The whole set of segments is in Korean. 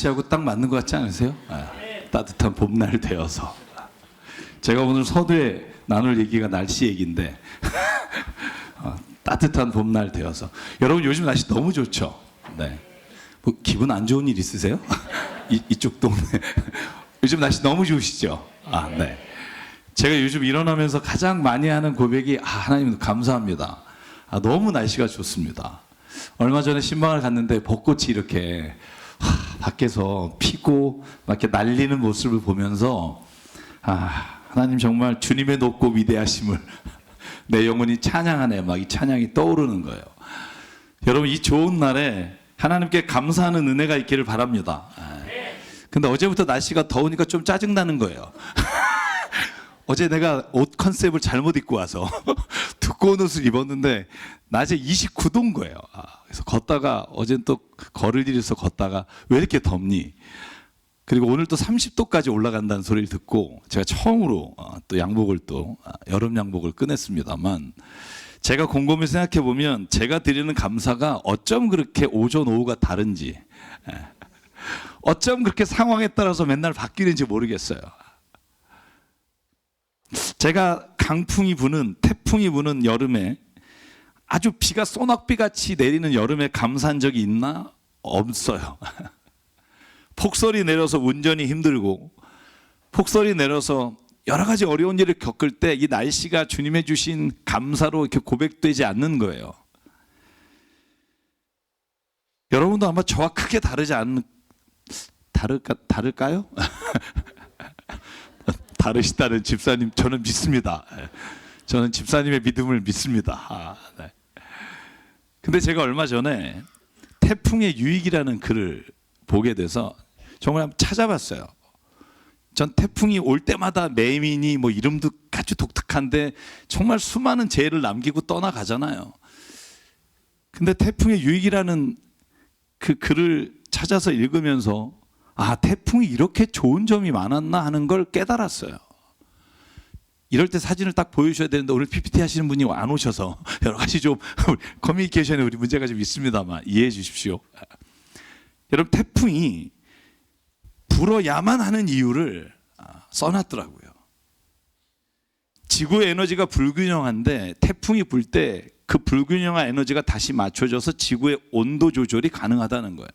날씨하고 딱 맞는 것 같지 않으세요? 따뜻한 봄날 되어서. 제가 오늘 서두에 나눌 얘기가 날씨 얘기인데 따뜻한 봄날 되어서. 여러분 요즘 날씨 너무 좋죠? 네. 뭐 기분 안 좋은 일 있으세요? 이쪽 동네 요즘 날씨 너무 좋으시죠? 네. 제가 요즘 일어나면서 가장 많이 하는 고백이 하나님 감사합니다. 너무 날씨가 좋습니다. 얼마 전에 신방을 갔는데 벚꽃이 이렇게 밖에서 피고 막 이렇게 날리는 모습을 보면서 하나님 정말 주님의 높고 위대하심을 내 영혼이 찬양하네. 막 이 찬양이 떠오르는 거예요. 여러분 이 좋은 날에 하나님께 감사하는 은혜가 있기를 바랍니다. 근데 어제부터 날씨가 더우니까 좀 짜증나는 거예요. 어제 내가 옷 컨셉을 잘못 입고 와서 두꺼운 옷을 입었는데 낮에 29도인 거예요. 그래서 걷다가 어제는 또 걸을 일이 있어서 걷다가 왜 이렇게 덥니? 그리고 오늘 또 30도까지 올라간다는 소리를 듣고 제가 처음으로 또 양복을 또 여름 양복을 꺼냈습니다만, 제가 곰곰이 생각해 보면 제가 드리는 감사가 어쩜 그렇게 오전 오후가 다른지, 어쩜 그렇게 상황에 따라서 맨날 바뀌는지 모르겠어요. 제가 강풍이 부는, 태풍이 부는 여름에, 아주 비가 소낙비 같이 내리는 여름에 감사한 적이 있나? 없어요. 폭설이 내려서 운전이 힘들고, 폭설이 내려서 여러 가지 어려운 일을 겪을 때 이 날씨가 주님의 주신 감사로 이렇게 고백되지 않는 거예요. 여러분도 아마 저와 크게 다를까요? 다르시다는 집사님, 저는 믿습니다. 저는 집사님의 믿음을 믿습니다. 네. 근데 제가 얼마 전에 태풍의 유익이라는 글을 보게 돼서 정말 한번 찾아봤어요. 전 태풍이 올 때마다 매미니 뭐 이름도 아주 독특한데 정말 수많은 재해를 남기고 떠나가잖아요. 근데 태풍의 유익이라는 그 글을 찾아서 읽으면서 태풍이 이렇게 좋은 점이 많았나 하는 걸 깨달았어요. 이럴 때 사진을 딱 보여주셔야 되는데 오늘 PPT 하시는 분이 안 오셔서 여러 가지 좀 커뮤니케이션에 우리 문제가 좀 있습니다만 이해해 주십시오. 여러분 태풍이 불어야만 하는 이유를 써놨더라고요. 지구의 에너지가 불균형한데 태풍이 불 때 그 불균형한 에너지가 다시 맞춰져서 지구의 온도 조절이 가능하다는 거예요.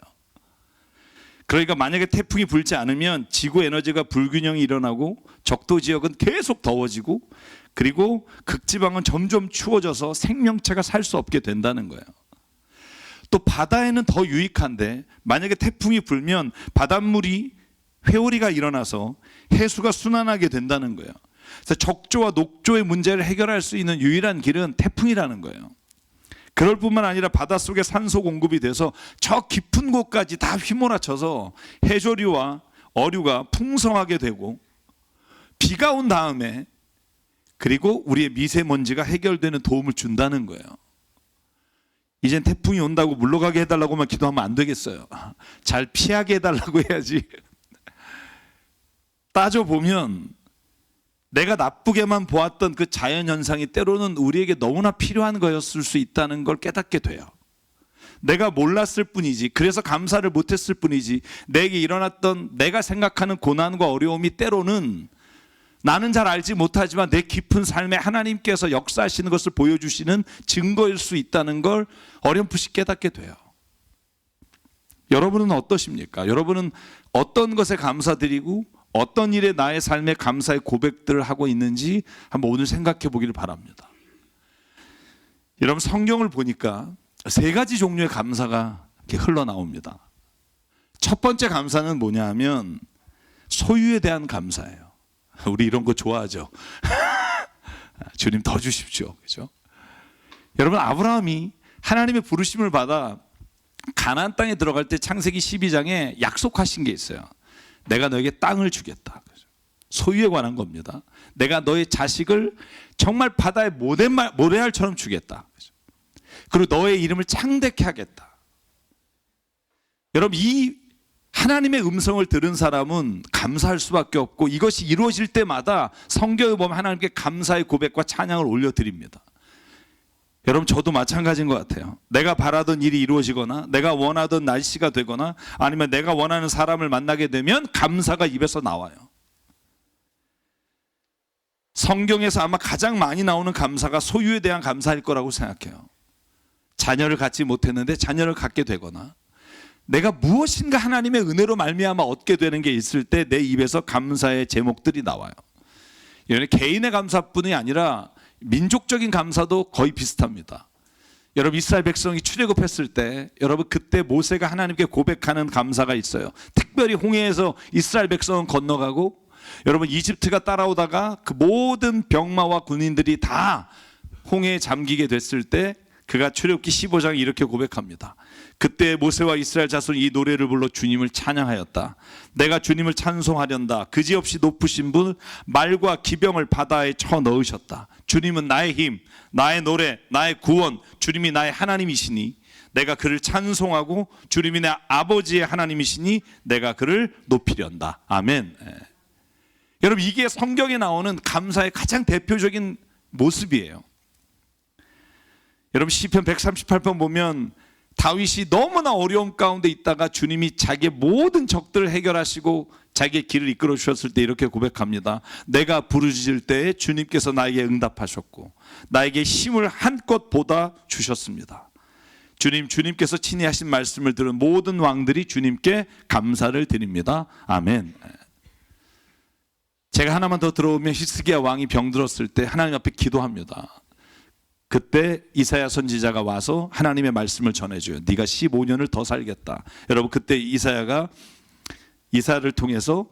그러니까 만약에 태풍이 불지 않으면 지구 에너지가 불균형이 일어나고 적도 지역은 계속 더워지고, 그리고 극지방은 점점 추워져서 생명체가 살 수 없게 된다는 거예요. 또 바다에는 더 유익한데 만약에 태풍이 불면 바닷물이 회오리가 일어나서 해수가 순환하게 된다는 거예요. 그래서 적조와 녹조의 문제를 해결할 수 있는 유일한 길은 태풍이라는 거예요. 그럴 뿐만 아니라 바닷속에 산소 공급이 돼서 저 깊은 곳까지 다 휘몰아쳐서 해조류와 어류가 풍성하게 되고, 비가 온 다음에 그리고 우리의 미세먼지가 해결되는 도움을 준다는 거예요. 이젠 태풍이 온다고 물러가게 해달라고만 기도하면 안 되겠어요. 잘 피하게 해달라고 해야지. 따져보면 내가 나쁘게만 보았던 그 자연현상이 때로는 우리에게 너무나 필요한 거였을 수 있다는 걸 깨닫게 돼요. 내가 몰랐을 뿐이지, 그래서 감사를 못했을 뿐이지, 내게 일어났던 내가 생각하는 고난과 어려움이 때로는 나는 잘 알지 못하지만 내 깊은 삶에 하나님께서 역사하시는 것을 보여주시는 증거일 수 있다는 걸 어렴풋이 깨닫게 돼요. 여러분은 어떠십니까? 여러분은 어떤 것에 감사드리고 어떤 일에 나의 삶의 감사의 고백들을 하고 있는지 한번 오늘 생각해 보기를 바랍니다. 여러분 성경을 보니까 세 가지 종류의 감사가 이렇게 흘러나옵니다. 첫 번째 감사는 뭐냐 하면 소유에 대한 감사예요. 우리 이런 거 좋아하죠. 주님 더 주십시오. 그죠? 여러분 아브라함이 하나님의 부르심을 받아 가나안 땅에 들어갈 때 창세기 12장에 약속하신 게 있어요. 내가 너에게 땅을 주겠다. 소유에 관한 겁니다. 내가 너의 자식을 정말 바다의 모래알처럼 주겠다. 그리고 너의 이름을 창대케 하겠다. 여러분 이 하나님의 음성을 들은 사람은 감사할 수밖에 없고, 이것이 이루어질 때마다 성경에 보면 하나님께 감사의 고백과 찬양을 올려드립니다. 여러분, 저도 마찬가지인 것 같아요. 내가 바라던 일이 이루어지거나 내가 원하던 날씨가 되거나 아니면 내가 원하는 사람을 만나게 되면 감사가 입에서 나와요. 성경에서 아마 가장 많이 나오는 감사가 소유에 대한 감사일 거라고 생각해요. 자녀를 갖지 못했는데 자녀를 갖게 되거나 내가 무엇인가 하나님의 은혜로 말미암아 얻게 되는 게 있을 때 내 입에서 감사의 제목들이 나와요. 이거는 개인의 감사뿐이 아니라 민족적인 감사도 거의 비슷합니다. 여러분, 이스라엘 백성이 출애굽했을 때 여러분 그때 모세가 하나님께 고백하는 감사가 있어요. 특별히 홍해에서 이스라엘 백성은 건너가고 여러분 이집트가 따라오다가 그 모든 병마와 군인들이 다 홍해에 잠기게 됐을 때 그가 출애굽기 15장에 이렇게 고백합니다. 그때 모세와 이스라엘 자손이 이 노래를 불러 주님을 찬양하였다. 내가 주님을 찬송하련다. 그지없이 높으신 분 말과 기병을 바다에 쳐 넣으셨다. 주님은 나의 힘, 나의 노래, 나의 구원, 주님이 나의 하나님이시니 내가 그를 찬송하고 주님이 내 아버지의 하나님이시니 내가 그를 높이련다. 아멘. 여러분, 이게 성경에 나오는 감사의 가장 대표적인 모습이에요. 여러분, 시편 138편 보면 다윗이 너무나 어려움 가운데 있다가 주님이 자기의 모든 적들을 해결하시고 자기의 길을 이끌어 주셨을 때 이렇게 고백합니다. 내가 부르짖을 때에 주님께서 나에게 응답하셨고 나에게 힘을 한껏 보다 주셨습니다. 주님께서 친히 하신 말씀을 들은 모든 왕들이 주님께 감사를 드립니다. 아멘. 제가 하나만 더 들어오면 히스기야 왕이 병들었을 때 하나님 앞에 기도합니다. 그때 이사야 선지자가 와서 하나님의 말씀을 전해줘요. 네가 15년을 더 살겠다. 여러분, 그때 이사야를 통해서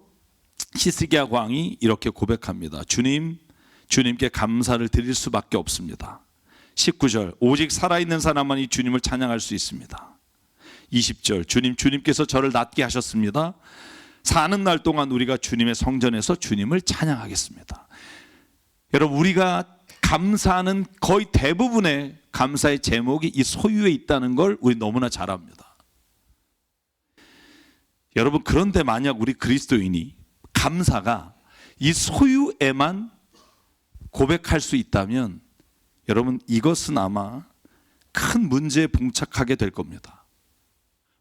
히스기야 왕이 이렇게 고백합니다. 주님께 감사를 드릴 수밖에 없습니다. 19절, 오직 살아있는 사람만이 주님을 찬양할 수 있습니다. 20절, 주님께서 저를 낫게 하셨습니다. 사는 날 동안 우리가 주님의 성전에서 주님을 찬양하겠습니다. 여러분, 우리가 감사하는 거의 대부분의 감사의 제목이 이 소유에 있다는 걸 우리 너무나 잘 압니다. 여러분, 그런데 만약 우리 그리스도인이 감사가 이 소유에만 고백할 수 있다면 여러분, 이것은 아마 큰 문제에 봉착하게 될 겁니다.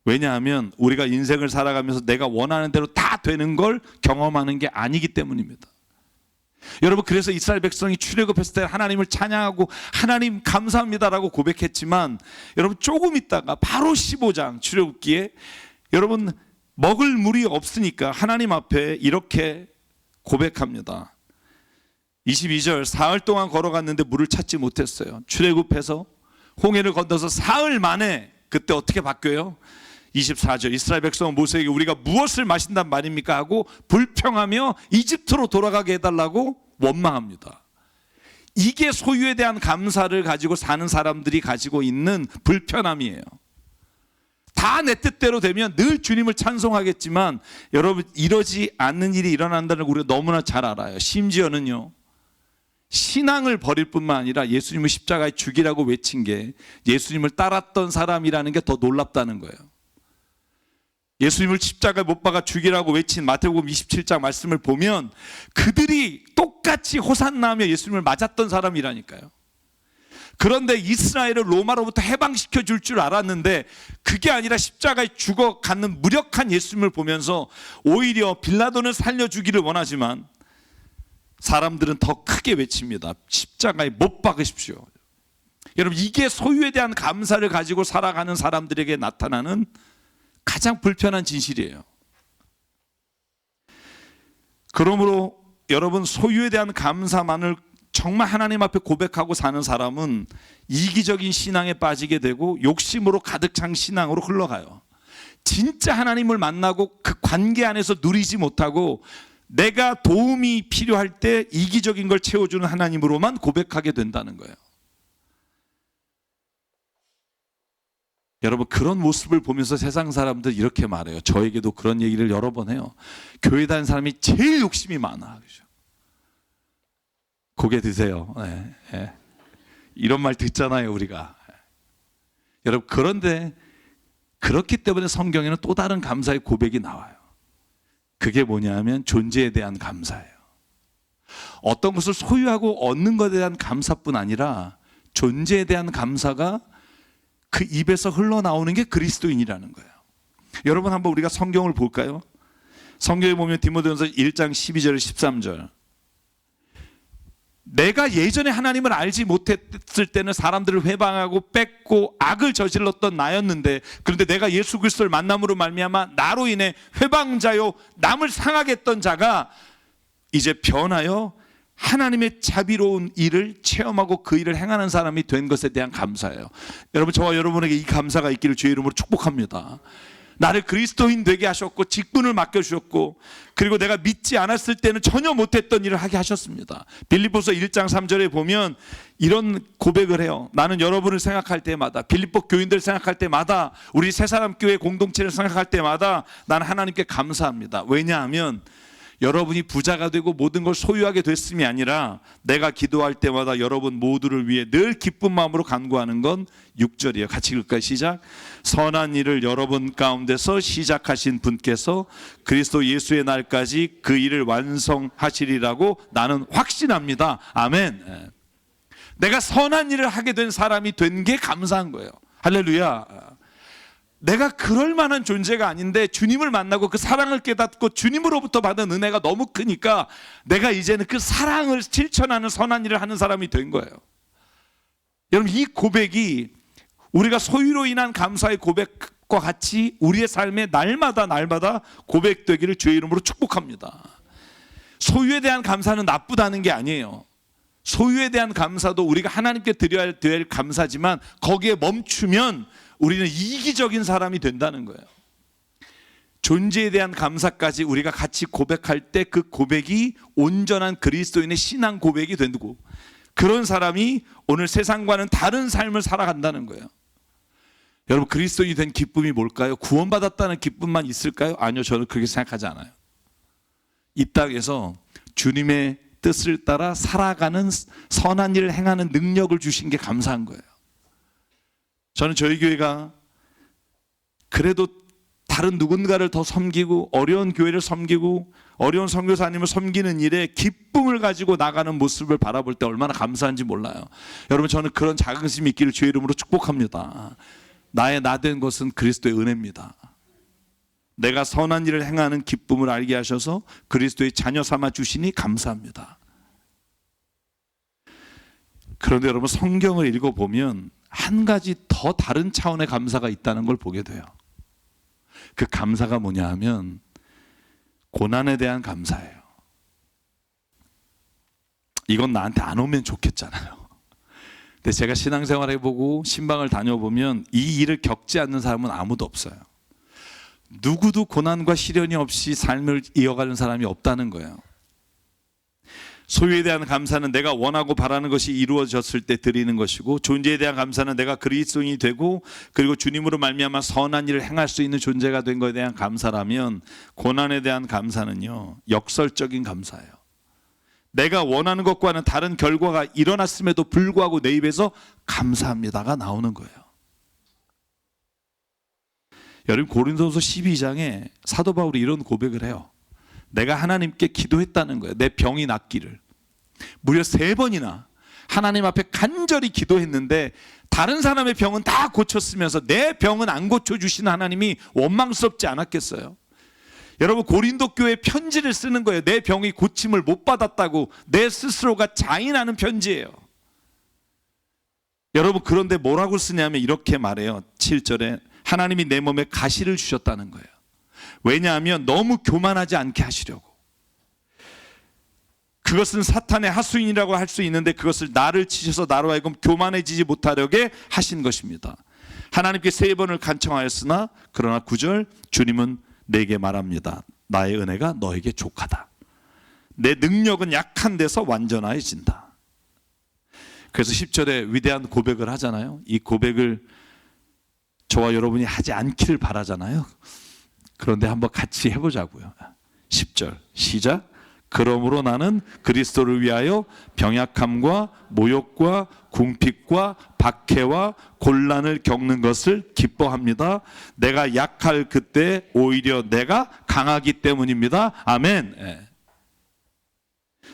왜냐하면 우리가 인생을 살아가면서 내가 원하는 대로 다 되는 걸 경험하는 게 아니기 때문입니다. 여러분, 그래서 이스라엘 백성이 출애굽했을 때 하나님을 찬양하고 하나님 감사합니다라고 고백했지만 여러분, 조금 있다가 바로 15장 출애굽기에 여러분 먹을 물이 없으니까 하나님 앞에 이렇게 고백합니다. 22절, 사흘 동안 걸어갔는데 물을 찾지 못했어요. 출애굽해서 홍해를 건너서 사흘 만에 그때 어떻게 바뀌어요? 24절, 이스라엘 백성은 모세에게 우리가 무엇을 마신단 말입니까? 하고 불평하며 이집트로 돌아가게 해달라고 원망합니다. 이게 소유에 대한 감사를 가지고 사는 사람들이 가지고 있는 불편함이에요. 다 내 뜻대로 되면 늘 주님을 찬송하겠지만 여러분, 이러지 않는 일이 일어난다는 걸 우리가 너무나 잘 알아요. 심지어는요, 신앙을 버릴 뿐만 아니라 예수님을 십자가에 죽이라고 외친 게 예수님을 따랐던 사람이라는 게 더 놀랍다는 거예요. 예수님을 십자가에 못 박아 죽이라고 외친 마태복음 27장 말씀을 보면 그들이 똑같이 호산나며 예수님을 맞았던 사람이라니까요. 그런데 이스라엘을 로마로부터 해방시켜 줄 줄 알았는데 그게 아니라 십자가에 죽어가는 무력한 예수님을 보면서 오히려 빌라도는 살려주기를 원하지만 사람들은 더 크게 외칩니다. 십자가에 못 박으십시오. 여러분, 이게 소유에 대한 감사를 가지고 살아가는 사람들에게 나타나는 가장 불편한 진실이에요. 그러므로 여러분, 소유에 대한 감사만을 정말 하나님 앞에 고백하고 사는 사람은 이기적인 신앙에 빠지게 되고 욕심으로 가득 찬 신앙으로 흘러가요. 진짜 하나님을 만나고 그 관계 안에서 누리지 못하고 내가 도움이 필요할 때 이기적인 걸 채워주는 하나님으로만 고백하게 된다는 거예요. 여러분, 그런 모습을 보면서 세상 사람들 이렇게 말해요. 저에게도 그런 얘기를 여러 번 해요. 교회 다니는 사람이 제일 욕심이 많아. 그죠? 고개 드세요. 네, 네. 이런 말 듣잖아요, 우리가. 여러분, 그런데 그렇기 때문에 성경에는 또 다른 감사의 고백이 나와요. 그게 뭐냐면 존재에 대한 감사예요. 어떤 것을 소유하고 얻는 것에 대한 감사뿐 아니라 존재에 대한 감사가 그 입에서 흘러나오는 게 그리스도인이라는 거예요. 여러분 한번 우리가 성경을 볼까요? 성경에 보면 디모데전서 1장 12절 13절, 내가 예전에 하나님을 알지 못했을 때는 사람들을 회방하고 뺏고 악을 저질렀던 나였는데, 그런데 내가 예수 그리스도를 만남으로 말미암아 나로 인해 회방자요 남을 상하게 했던 자가 이제 변하여 하나님의 자비로운 일을 체험하고 그 일을 행하는 사람이 된 것에 대한 감사예요. 여러분, 저와 여러분에게 이 감사가 있기를 주의 이름으로 축복합니다. 나를 그리스도인 되게 하셨고 직분을 맡겨주셨고, 그리고 내가 믿지 않았을 때는 전혀 못했던 일을 하게 하셨습니다. 빌립보서 1장 3절에 보면 이런 고백을 해요. 나는 여러분을 생각할 때마다, 빌립보 교인들 생각할 때마다, 우리 새사람 교회 공동체를 생각할 때마다 나는 하나님께 감사합니다. 왜냐하면 여러분이 부자가 되고 모든 걸 소유하게 됐음이 아니라 내가 기도할 때마다 여러분 모두를 위해 늘 기쁜 마음으로 간구하는 건 6절이에요. 같이 읽을까요? 시작. 선한 일을 여러분 가운데서 시작하신 분께서 그리스도 예수의 날까지 그 일을 완성하시리라고 나는 확신합니다. 아멘. 내가 선한 일을 하게 된 사람이 된 게 감사한 거예요. 할렐루야. 내가 그럴 만한 존재가 아닌데 주님을 만나고 그 사랑을 깨닫고 주님으로부터 받은 은혜가 너무 크니까 내가 이제는 그 사랑을 실천하는 선한 일을 하는 사람이 된 거예요. 여러분, 이 고백이 우리가 소유로 인한 감사의 고백과 같이 우리의 삶에 날마다 고백되기를 주의 이름으로 축복합니다. 소유에 대한 감사는 나쁘다는 게 아니에요. 소유에 대한 감사도 우리가 하나님께 드려야 될 감사지만 거기에 멈추면 우리는 이기적인 사람이 된다는 거예요. 존재에 대한 감사까지 우리가 같이 고백할 때 그 고백이 온전한 그리스도인의 신앙 고백이 되고, 그런 사람이 오늘 세상과는 다른 삶을 살아간다는 거예요. 여러분, 그리스도인이 된 기쁨이 뭘까요? 구원받았다는 기쁨만 있을까요? 아니요, 저는 그렇게 생각하지 않아요. 이 땅에서 주님의 뜻을 따라 살아가는 선한 일을 행하는 능력을 주신 게 감사한 거예요. 저는 저희 교회가 그래도 다른 누군가를 더 섬기고 어려운 교회를 섬기고 어려운 선교사님을 섬기는 일에 기쁨을 가지고 나가는 모습을 바라볼 때 얼마나 감사한지 몰라요. 여러분, 저는 그런 자긍심이 있기를 주의 이름으로 축복합니다. 나의 나 된 것은 그리스도의 은혜입니다. 내가 선한 일을 행하는 기쁨을 알게 하셔서 그리스도의 자녀 삼아 주시니 감사합니다. 그런데 여러분, 성경을 읽어보면 한 가지 더 다른 차원의 감사가 있다는 걸 보게 돼요. 그 감사가 뭐냐 하면 고난에 대한 감사예요. 이건 나한테 안 오면 좋겠잖아요. 근데 제가 신앙생활 해보고 신방을 다녀보면 이 일을 겪지 않는 사람은 아무도 없어요. 누구도 고난과 시련이 없이 삶을 이어가는 사람이 없다는 거예요. 소유에 대한 감사는 내가 원하고 바라는 것이 이루어졌을 때 드리는 것이고, 존재에 대한 감사는 내가 그리스도인이 되고 그리고 주님으로 말미암아 선한 일을 행할 수 있는 존재가 된 것에 대한 감사라면, 고난에 대한 감사는요, 역설적인 감사예요. 내가 원하는 것과는 다른 결과가 일어났음에도 불구하고 내 입에서 감사합니다가 나오는 거예요. 여러분, 고린도서 12장에 사도 바울이 이런 고백을 해요. 내가 하나님께 기도했다는 거예요. 내 병이 낫기를. 무려 3번이나 하나님 앞에 간절히 기도했는데 다른 사람의 병은 다 고쳤으면서 내 병은 안 고쳐주시는 하나님이 원망스럽지 않았겠어요? 여러분, 고린도 교회에 편지를 쓰는 거예요. 내 병이 고침을 못 받았다고 내 스스로가 자인하는 편지예요. 여러분, 그런데 뭐라고 쓰냐면 이렇게 말해요. 7절에 하나님이 내 몸에 가시를 주셨다는 거예요. 왜냐하면 너무 교만하지 않게 하시려고. 그것은 사탄의 하수인이라고 할 수 있는데 그것을 나를 치셔서 나로 하여금 교만해지지 못하려게 하신 것입니다. 하나님께 3번을 간청하였으나 그러나 9절, 주님은 내게 말합니다. 나의 은혜가 너에게 족하다. 내 능력은 약한 데서 완전해진다. 그래서 10절에 위대한 고백을 하잖아요. 이 고백을 저와 여러분이 하지 않기를 바라잖아요. 그런데 한번 같이 해보자고요. 10절 시작. 그러므로 나는 그리스도를 위하여 병약함과 모욕과 궁핍과 박해와 곤란을 겪는 것을 기뻐합니다. 내가 약할 그때 오히려 내가 강하기 때문입니다. 아멘.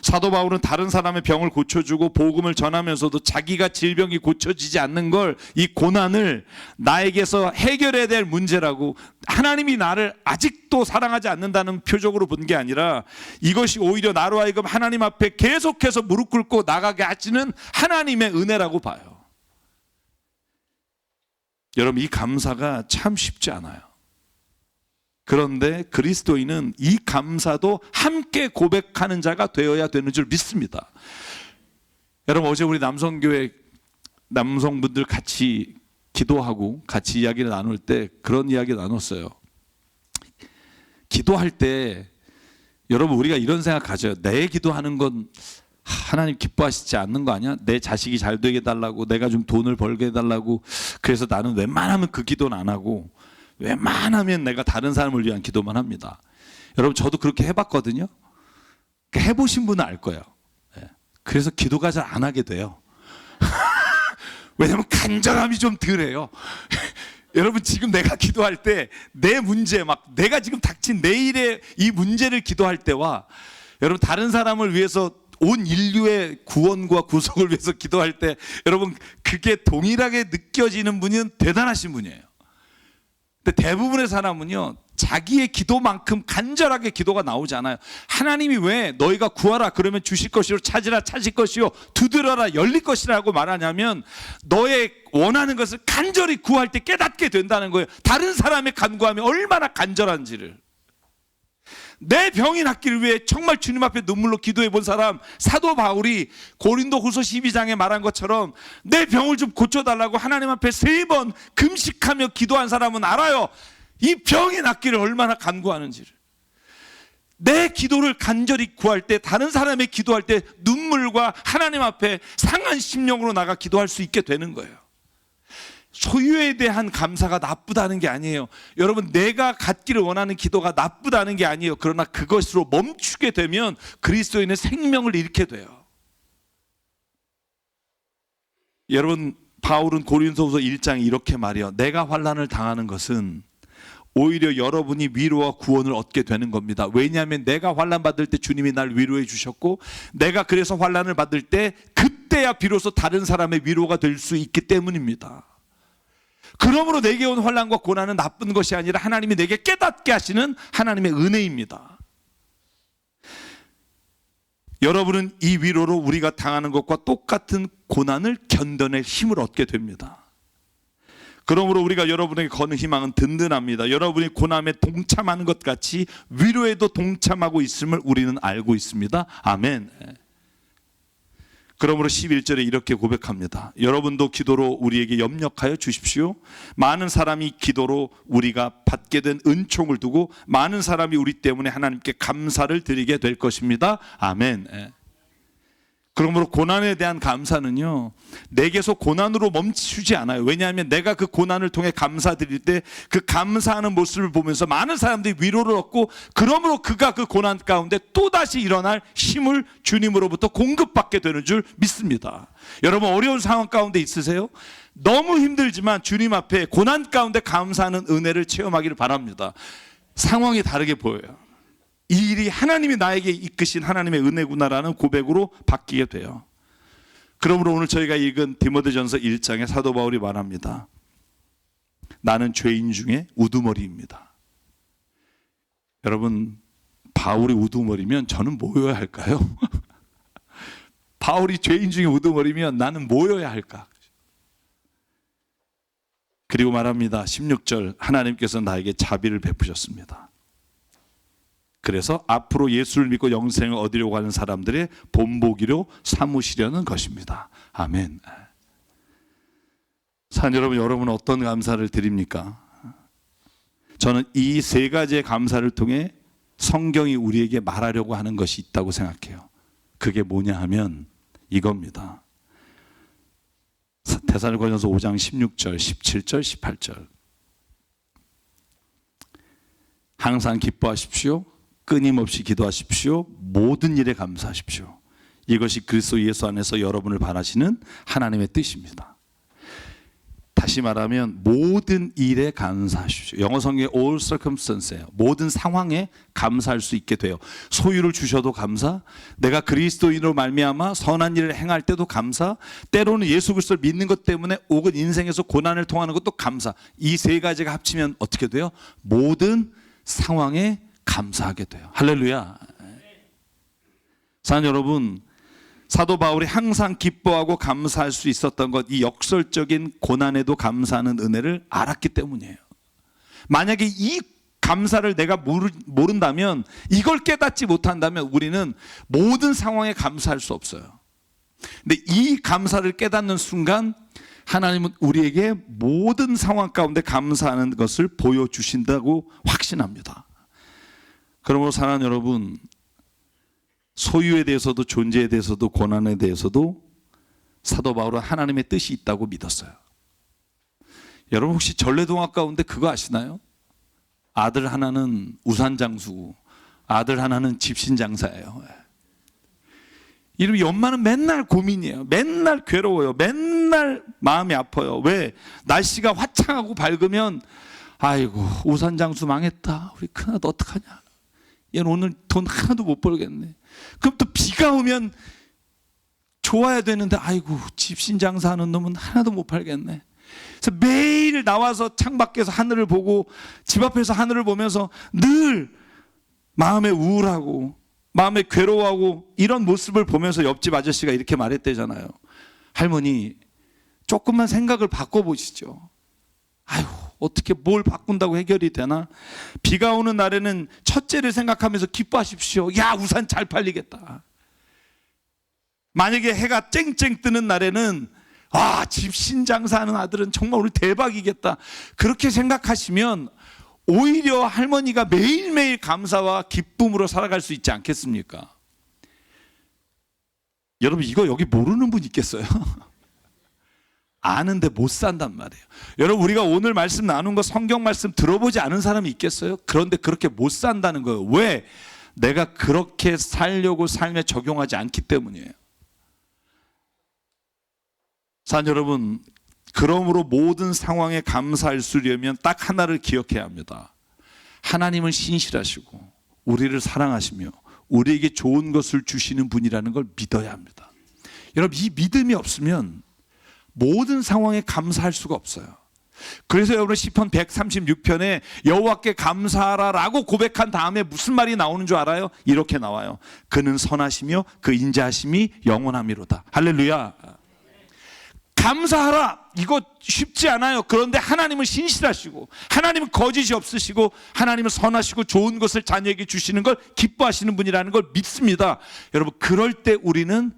사도 바울은 다른 사람의 병을 고쳐주고 복음을 전하면서도 자기가 질병이 고쳐지지 않는 걸, 이 고난을 나에게서 해결해야 될 문제라고, 하나님이 나를 아직도 사랑하지 않는다는 표적으로 본 게 아니라 이것이 오히려 나로 하여금 하나님 앞에 계속해서 무릎 꿇고 나가게 하시는 하나님의 은혜라고 봐요. 여러분, 이 감사가 참 쉽지 않아요. 그런데 그리스도인은 이 감사도 함께 고백하는 자가 되어야 되는 줄 믿습니다. 여러분, 어제 우리 남성교회 남성분들 같이 기도하고 같이 이야기를 나눌 때 그런 이야기 나눴어요. 기도할 때 여러분, 우리가 이런 생각 가져요. 내 기도하는 건 하나님 기뻐하시지 않는 거 아니야? 내 자식이 잘 되게 해달라고, 내가 좀 돈을 벌게 해달라고. 그래서 나는 웬만하면 그 기도는 안 하고 웬만하면 내가 다른 사람을 위한 기도만 합니다. 여러분, 저도 그렇게 해봤거든요. 해보신 분은 알 거예요. 그래서 기도가 잘 안 하게 돼요. 왜냐면 간절함이 좀 덜해요. 여러분, 지금 내가 기도할 때 내 문제, 막 내가 지금 닥친 내일의 이 문제를 기도할 때와 여러분, 다른 사람을 위해서 온 인류의 구원과 구속을 위해서 기도할 때, 여러분, 그게 동일하게 느껴지는 분은 대단하신 분이에요. 근데 대부분의 사람은요, 자기의 기도만큼 간절하게 기도가 나오지 않아요. 하나님이 왜 너희가 구하라 그러면 주실 것이요, 찾으라 찾을 것이요, 두드려라 열릴 것이라고 말하냐면, 너의 원하는 것을 간절히 구할 때 깨닫게 된다는 거예요. 다른 사람의 간구함이 얼마나 간절한지를. 내 병이 낫기를 위해 정말 주님 앞에 눈물로 기도해 본 사람, 사도 바울이 고린도후서 12장에 말한 것처럼 내 병을 좀 고쳐달라고 하나님 앞에 3번 금식하며 기도한 사람은 알아요. 이 병이 낫기를 얼마나 간구하는지를. 내 기도를 간절히 구할 때, 다른 사람의 기도할 때 눈물과 하나님 앞에 상한 심령으로 나가 기도할 수 있게 되는 거예요. 소유에 대한 감사가 나쁘다는 게 아니에요. 여러분, 내가 갖기를 원하는 기도가 나쁘다는 게 아니에요. 그러나 그것으로 멈추게 되면 그리스도인의 생명을 잃게 돼요. 여러분, 바울은 고린도후서 1장에 이렇게 말해요. 내가 환난을 당하는 것은 오히려 여러분이 위로와 구원을 얻게 되는 겁니다. 왜냐하면 내가 환난 받을 때 주님이 날 위로해 주셨고, 내가 그래서 환난을 받을 때 그때야 비로소 다른 사람의 위로가 될 수 있기 때문입니다. 그러므로 내게 온 환난과 고난은 나쁜 것이 아니라 하나님이 내게 깨닫게 하시는 하나님의 은혜입니다. 여러분은 이 위로로 우리가 당하는 것과 똑같은 고난을 견뎌낼 힘을 얻게 됩니다. 그러므로 우리가 여러분에게 거는 희망은 든든합니다. 여러분이 고난에 동참하는 것 같이 위로에도 동참하고 있음을 우리는 알고 있습니다. 아멘. 그러므로 11절에 이렇게 고백합니다. 여러분도 기도로 우리에게 협력하여 주십시오. 많은 사람이 기도로 우리가 받게 된 은총을 두고 많은 사람이 우리 때문에 하나님께 감사를 드리게 될 것입니다. 아멘. 그러므로 고난에 대한 감사는요, 내게서 고난으로 멈추지 않아요. 왜냐하면 내가 그 고난을 통해 감사드릴 때 그 감사하는 모습을 보면서 많은 사람들이 위로를 얻고, 그러므로 그가 그 고난 가운데 또다시 일어날 힘을 주님으로부터 공급받게 되는 줄 믿습니다. 여러분, 어려운 상황 가운데 있으세요? 너무 힘들지만 주님 앞에 고난 가운데 감사하는 은혜를 체험하기를 바랍니다. 상황이 다르게 보여요. 이 일이 하나님이 나에게 이끄신 하나님의 은혜구나라는 고백으로 바뀌게 돼요. 그러므로 오늘 저희가 읽은 디모데전서 1장에 사도 바울이 말합니다. 나는 죄인 중에 우두머리입니다. 여러분, 바울이 우두머리면 저는 뭐여야 할까요? 바울이 죄인 중에 우두머리면 나는 뭐여야 할까? 그리고 말합니다. 16절, 하나님께서 나에게 자비를 베푸셨습니다. 그래서 앞으로 예수를 믿고 영생을 얻으려고 하는 사람들의 본보기로 삼으시려는 것입니다. 아멘. 사랑 여러분, 여러분은 어떤 감사를 드립니까? 저는 이 3가지의 감사를 통해 성경이 우리에게 말하려고 하는 것이 있다고 생각해요. 그게 뭐냐 하면 이겁니다. 데살로니가전서 5장 16절, 17절, 18절. 항상 기뻐하십시오. 끊임없이 기도하십시오. 모든 일에 감사하십시오. 이것이 그리스도 예수 안에서 여러분을 바라시는 하나님의 뜻입니다. 다시 말하면 모든 일에 감사하십시오. 영어 성경에 all circumstance예요. 모든 상황에 감사할 수 있게 돼요. 소유를 주셔도 감사, 내가 그리스도인으로 말미암아 선한 일을 행할 때도 감사, 때로는 예수 그리스도를 믿는 것 때문에 혹은 인생에서 고난을 통하는 것도 감사. 이 세 가지가 합치면 어떻게 돼요? 모든 상황에 감사하게 돼요. 할렐루야. 사랑하는 여러분, 사도 바울이 항상 기뻐하고 감사할 수 있었던 것, 이 역설적인 고난에도 감사하는 은혜를 알았기 때문이에요. 만약에 이 감사를 내가 모른다면, 이걸 깨닫지 못한다면 우리는 모든 상황에 감사할 수 없어요. 근데 이 감사를 깨닫는 순간 하나님은 우리에게 모든 상황 가운데 감사하는 것을 보여주신다고 확신합니다. 그러므로 사랑하는 여러분, 소유에 대해서도 존재에 대해서도 고난에 대해서도 사도 바울은 하나님의 뜻이 있다고 믿었어요. 여러분 혹시 전래동화 가운데 그거 아시나요? 아들 하나는 우산장수고 아들 하나는 집신장사예요. 이러면 엄마는 맨날 고민이에요. 맨날 괴로워요. 맨날 마음이 아파요. 왜? 날씨가 화창하고 밝으면 아이고 우산장수 망했다. 우리 큰아들 어떡하냐. 얘는 오늘 돈 하나도 못 벌겠네. 그럼 또 비가 오면 좋아야 되는데 아이고 집신장사하는 놈은 하나도 못 팔겠네. 그래서 매일 나와서 창밖에서 하늘을 보고 집 앞에서 하늘을 보면서 늘 마음에 우울하고 마음에 괴로워하고 이런 모습을 보면서 옆집 아저씨가 이렇게 말했대잖아요. 할머니 조금만 생각을 바꿔보시죠. 아유 어떻게 뭘 바꾼다고 해결이 되나? 비가 오는 날에는 첫째를 생각하면서 기뻐하십시오. 야 우산 잘 팔리겠다. 만약에 해가 쨍쨍 뜨는 날에는 아 집신장사하는 아들은 정말 오늘 대박이겠다. 그렇게 생각하시면 오히려 할머니가 매일매일 감사와 기쁨으로 살아갈 수 있지 않겠습니까? 여러분 이거 여기 모르는 분 있겠어요? 아는데 못 산단 말이에요. 여러분 우리가 오늘 말씀 나눈 거 성경 말씀 들어보지 않은 사람이 있겠어요? 그런데 그렇게 못 산다는 거예요. 왜? 내가 그렇게 살려고 삶에 적용하지 않기 때문이에요. 사랑하는 여러분, 그러므로 모든 상황에 감사할 수 있으려면 딱 하나를 기억해야 합니다. 하나님은 신실하시고 우리를 사랑하시며 우리에게 좋은 것을 주시는 분이라는 걸 믿어야 합니다. 여러분 이 믿음이 없으면 모든 상황에 감사할 수가 없어요. 그래서 여러분 시편 136편에 여호와께 감사하라라고 고백한 다음에 무슨 말이 나오는 줄 알아요? 이렇게 나와요. 그는 선하시며 그 인자하심이 영원하미로다. 할렐루야. 감사하라. 이거 쉽지 않아요. 그런데 하나님은 신실하시고 하나님은 거짓이 없으시고 하나님은 선하시고 좋은 것을 자녀에게 주시는 걸 기뻐하시는 분이라는 걸 믿습니다. 여러분 그럴 때 우리는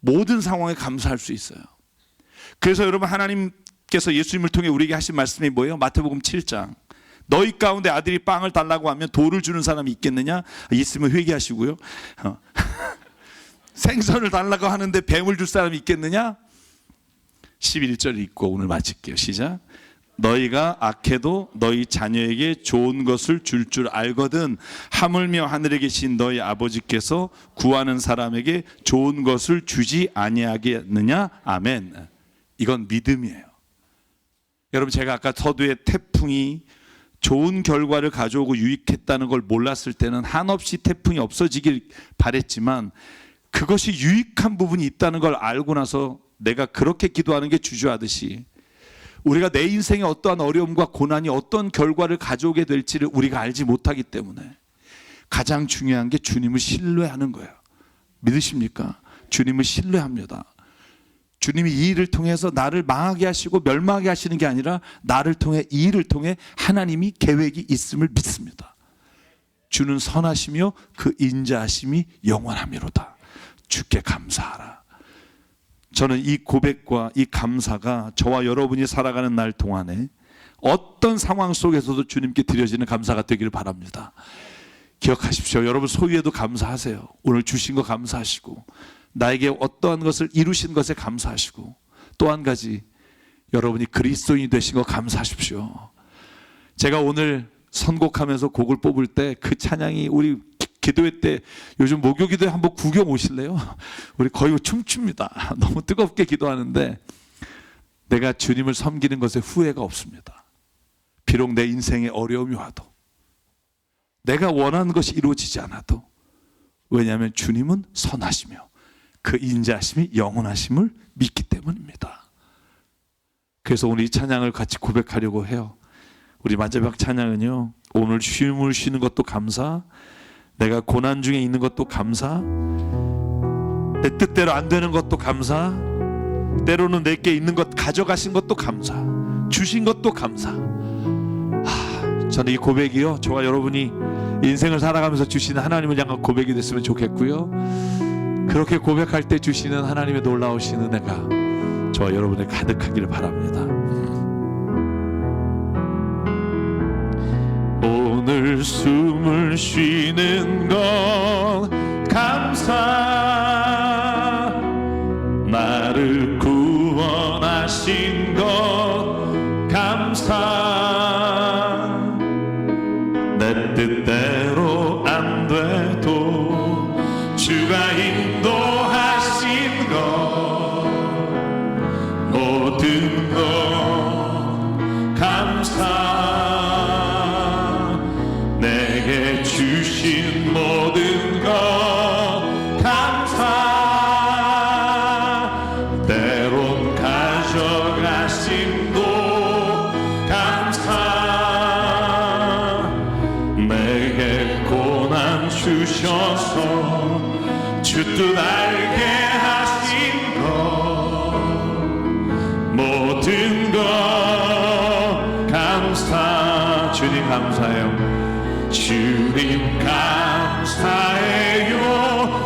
모든 상황에 감사할 수 있어요. 그래서 여러분 하나님께서 예수님을 통해 우리에게 하신 말씀이 뭐예요? 마태복음 7장. 너희 가운데 아들이 빵을 달라고 하면 돌을 주는 사람이 있겠느냐? 있으면 회개하시고요. 생선을 달라고 하는데 뱀을 줄 사람이 있겠느냐? 11절 읽고 오늘 마칠게요. 시작. 너희가 악해도 너희 자녀에게 좋은 것을 줄 줄 알거든 하물며 하늘에 계신 너희 아버지께서 구하는 사람에게 좋은 것을 주지 아니하겠느냐? 아멘. 이건 믿음이에요. 여러분 제가 아까 서두에 태풍이 좋은 결과를 가져오고 유익했다는 걸 몰랐을 때는 한없이 태풍이 없어지길 바랬지만 그것이 유익한 부분이 있다는 걸 알고 나서 내가 그렇게 기도하는 게 주저하듯이 우리가 내 인생에 어떠한 어려움과 고난이 어떤 결과를 가져오게 될지를 우리가 알지 못하기 때문에 가장 중요한 게 주님을 신뢰하는 거예요. 믿으십니까? 주님을 신뢰합니다. 주님이 이 일을 통해서 나를 망하게 하시고 멸망하게 하시는 게 아니라 나를 통해 이 일을 통해 하나님이 계획이 있음을 믿습니다. 주는 선하시며 그 인자하심이 영원하미로다. 주께 감사하라. 저는 이 고백과 이 감사가 저와 여러분이 살아가는 날 동안에 어떤 상황 속에서도 주님께 드려지는 감사가 되기를 바랍니다. 기억하십시오. 여러분 소유에도 감사하세요. 오늘 주신 거 감사하시고 나에게 어떠한 것을 이루신 것에 감사하시고 또 한 가지 여러분이 그리스도인이 되신 거 감사하십시오. 제가 오늘 선곡하면서 곡을 뽑을 때 그 찬양이 우리 기도회 때 요즘 목요 기도회 한번 구경 오실래요? 우리 거의 춤춥니다. 너무 뜨겁게 기도하는데 내가 주님을 섬기는 것에 후회가 없습니다. 비록 내 인생에 어려움이 와도, 내가 원하는 것이 이루어지지 않아도, 왜냐하면 주님은 선하시며 그 인자하심이 영원하심을 믿기 때문입니다. 그래서 오늘 이 찬양을 같이 고백하려고 해요. 우리 마지막 찬양은요, 오늘 쉼을 쉬는 것도 감사, 내가 고난 중에 있는 것도 감사, 내 뜻대로 안 되는 것도 감사, 때로는 내게 있는 것 가져가신 것도 감사, 주신 것도 감사. 저는 이 고백이요, 저와 여러분이 인생을 살아가면서 주시는 하나님을 향한 고백이 됐으면 좋겠고요, 그렇게 고백할 때 주시는 하나님의 놀라우신 은혜가 저와 여러분에 가득하기를 바랍니다. 오늘 숨을 쉬는 것 감사, 나를 구원하신 것 감사, 내 뜻대로 안 돼도 주가 인도하신 것 모든 것 감사, 내게 주신 모든 것 감사, 때론 가져가심도 감사, 내게 고난 주셔서 주 뜻 알게 하신 것 모든 것 감사. 주님 감사해요. 주님 감사해요.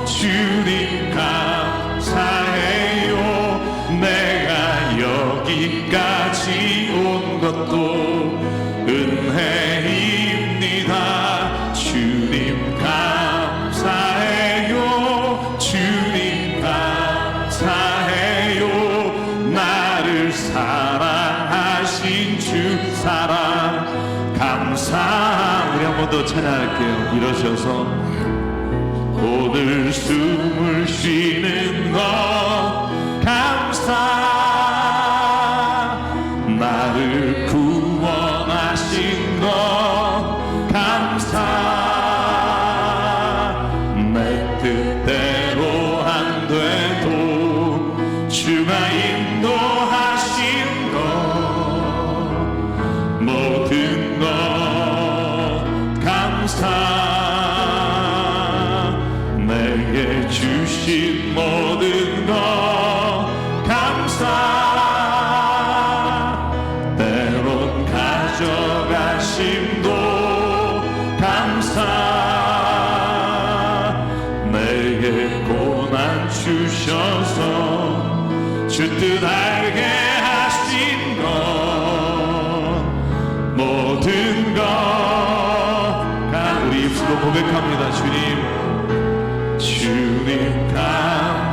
주님 감사해요. 내가 여기까지 온 것도 은혜입니다. 주님 감사해요. 주님 감사해요. 나를 사랑하신 주 사랑 감사. 우리 한 번 더 찬양할게요. 일어서서 오늘 숨을 쉬는 것 감사, 나를 구원하신 것 감사, 내 뜻대로 안 돼도 주가 인도하신 것 모든 것 감사, 내게 주신 모든 것 감사, 때론 가져가심도 감사, 내게 고난 주셔서 주 뜻 알게 하신 것 모든 것. 우리 입술로 고백합니다. 주님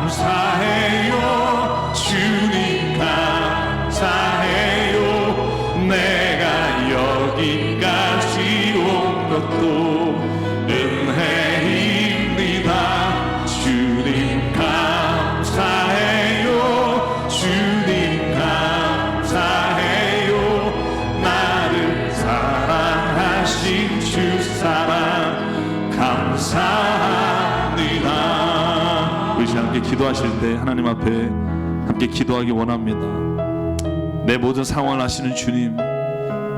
감사해요. 주님 감사해요. 내가 여기까지 온 것도 은혜입니다. 주님 감사해요. 주님 감사해요. 나를 사랑하신 주 사랑 감사합니다. 우리 함께 기도하실 때 하나님 앞에 함께 기도하기 원합니다. 내 모든 상황을 아시는 주님,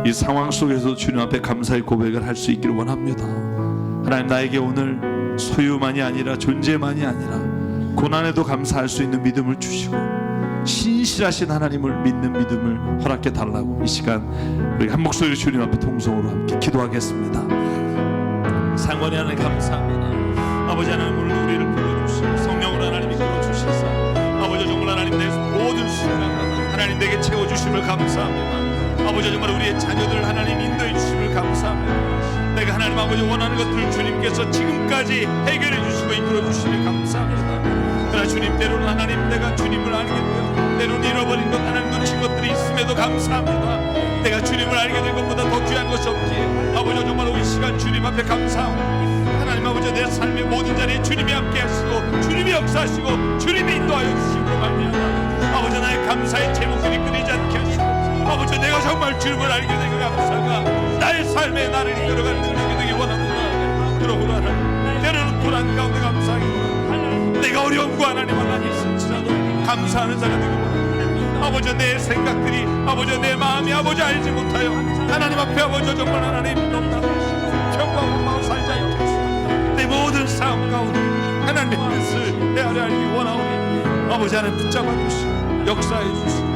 이 상황 속에서 주님 앞에 감사의 고백을 할 수 있기를 원합니다. 하나님, 나에게 오늘 소유만이 아니라 존재만이 아니라 고난에도 감사할 수 있는 믿음을 주시고 신실하신 하나님을 믿는 믿음을 허락해 달라고 이 시간 우리 한 목소리로 주님 앞에 통성으로 함께 기도하겠습니다. 상원의 하나님 감사합니다. 아버지 하나님, 오늘 우리를 불러주시고 성령으로 하나님 이끌어주시사 아버지 정말 하나님 내 모든 순간 하나님 내게 채워주심을 감사합니다. 아버지 정말 우리의 자녀들 하나님 인도해 주심을 감사합니다. 내가 하나님 아버지 원하는 것들을 주님께서 지금까지 해결해 주시고 이끌어 주심을 감사합니다. 그러나 주님, 때로는 하나님 내가 주님을 알게 되어 때로는 잃어버린 것 하나님 놓친 것들이 있음에도 감사합니다. 내가 주님을 알게 된 것보다 더 귀한 것이 없기에 아버지 정말 이 시간 주님 앞에 감사합니다. 하나님 아버지 내 삶의 모든 자리에 주님이 함께 하시고 주님 주님이 역사하시고 주님이 인도하여 주심으로 말미암아 아버지 나의 감사의 제목들이 끊이지 않게 하시고 아버지 내가 정말 주님을 알게 된 그 감사가 나의 삶에 나를 이끌어가는 주님이 되기 원합니다. 그러므로 하나님 때로는 불안 가운데 감사하기보다 내가 어려움과 하나님 만나니 있을지라도 감사하는 자가 되기 원합니다. 아버지 내 생각들이 아버지 내 마음이 아버지 알지 못하여 하나님 앞에 아버지 정말 하나님 넘나가시고 평강한 마음 살지 않게 하시고 내 모든 삶 가운데 하나님의 뜻을 헤아려 알기 원하오니 아버지 하나님 붙잡아 주시고 역사해 주시고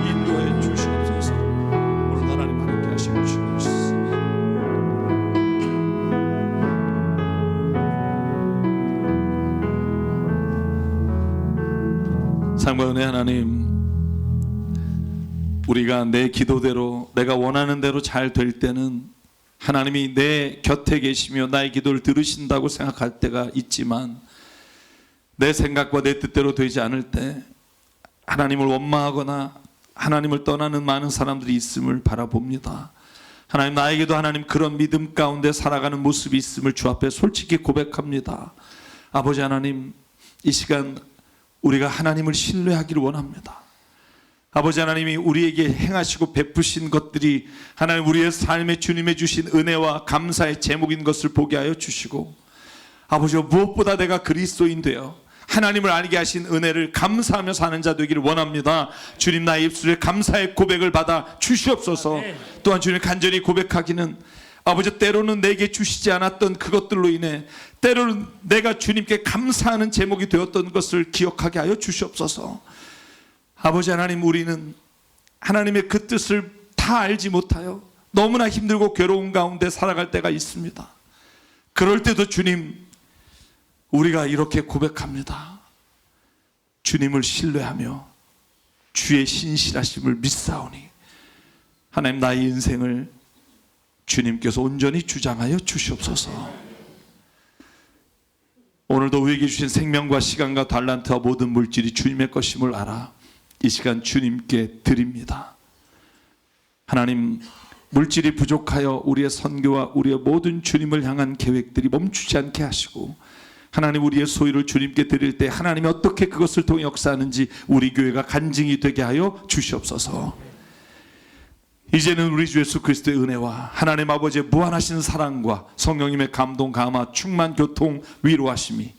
인도해 주시옵소서. 오늘 하나님 함께 하시고 주시옵소서. 삶과 은혜 하나님, 우리가 내 기도대로 내가 원하는 대로 잘 될 때는 하나님이 내 곁에 계시며 나의 기도를 들으신다고 생각할 때가 있지만 내 생각과 내 뜻대로 되지 않을 때 하나님을 원망하거나 하나님을 떠나는 많은 사람들이 있음을 바라봅니다. 하나님 나에게도 하나님 그런 믿음 가운데 살아가는 모습이 있음을 주 앞에 솔직히 고백합니다. 아버지 하나님, 이 시간 우리가 하나님을 신뢰하기를 원합니다. 아버지 하나님이 우리에게 행하시고 베푸신 것들이 하나님 우리의 삶에 주님의 주신 은혜와 감사의 제목인 것을 보게 하여 주시고 아버지 무엇보다 내가 그리스도인 되어 하나님을 알게 하신 은혜를 감사하며 사는 자 되기를 원합니다. 주님 나의 입술에 감사의 고백을 받아 주시옵소서. 또한 주님 간절히 고백하기는 아버지 때로는 내게 주시지 않았던 그것들로 인해 때로는 내가 주님께 감사하는 제목이 되었던 것을 기억하게 하여 주시옵소서. 아버지 하나님, 우리는 하나님의 그 뜻을 다 알지 못하여 너무나 힘들고 괴로운 가운데 살아갈 때가 있습니다. 그럴 때도 주님, 우리가 이렇게 고백합니다. 주님을 신뢰하며 주의 신실하심을 믿사오니 하나님 나의 인생을 주님께서 온전히 주장하여 주시옵소서. 오늘도 우리에게 주신 생명과 시간과 달란트와 모든 물질이 주님의 것임을 알아 이 시간 주님께 드립니다. 하나님, 물질이 부족하여 우리의 선교와 우리의 모든 주님을 향한 계획들이 멈추지 않게 하시고 하나님 우리의 소유를 주님께 드릴 때 하나님이 어떻게 그것을 통해 역사하는지 우리 교회가 간증이 되게 하여 주시옵소서. 이제는 우리 주 예수 그리스도의 은혜와 하나님 아버지의 무한하신 사랑과 성령님의 감동, 감화, 충만, 교통, 위로하심이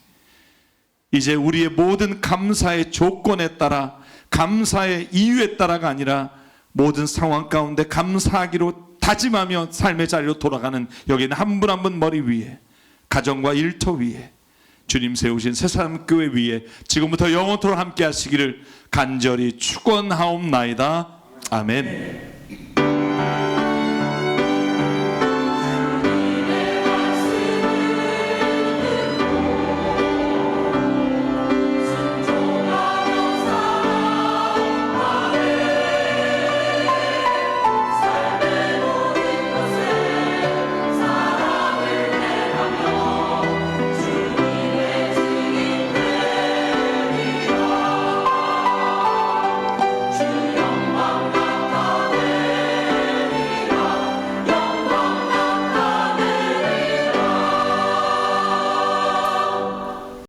이제 우리의 모든 감사의 조건에 따라 감사의 이유에 따라가 아니라 모든 상황 가운데 감사하기로 다짐하며 삶의 자리로 돌아가는 여기는 한 분 한 분 머리 위에 가정과 일터 위에 주님 세우신 새사람교회 위에 지금부터 영원토록 함께 하시기를 간절히 축원하옵나이다. 아멘.